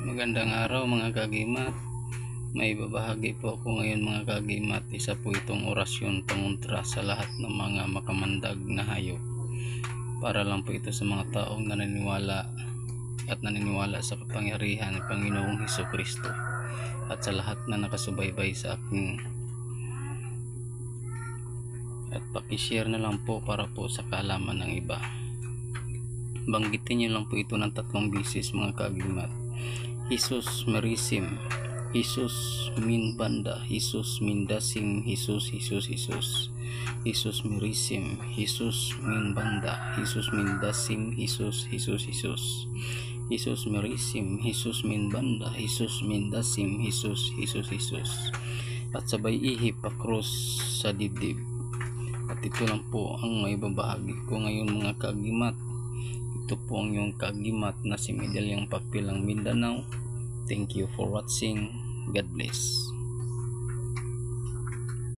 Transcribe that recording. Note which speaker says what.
Speaker 1: Magandang araw mga kagimat. May babahagi po ako ngayon mga kagimat. Isa po itong orasyon pangontra sa lahat ng mga makamandag na hayop. Para lang po ito sa mga taong naniniwala sa kapangyarihan ng Panginoong Hesukristo at sa lahat na nakasubaybay sa akin. At pakishare na lang po para po sa kaalaman ng iba. Banggitin niyo lang po ito ng 3 beses mga kagimat. Jesus Merisim, Jesus Min Banda, Jesus Min Dasim, Jesus Jesus Merisim, Jesus Min Banda, Jesus Min Dasim, Jesus Jesus Merisim, Jesus Min Banda, Jesus Min Dasim, Jesus at sabay ihip pakros sa dibdib. At ito lang po ang may babahagi ko ngayon mga kagimat. Ito po ang yung kagimat na si Medalyang Papilang Mindanao. Thank you for watching. God bless.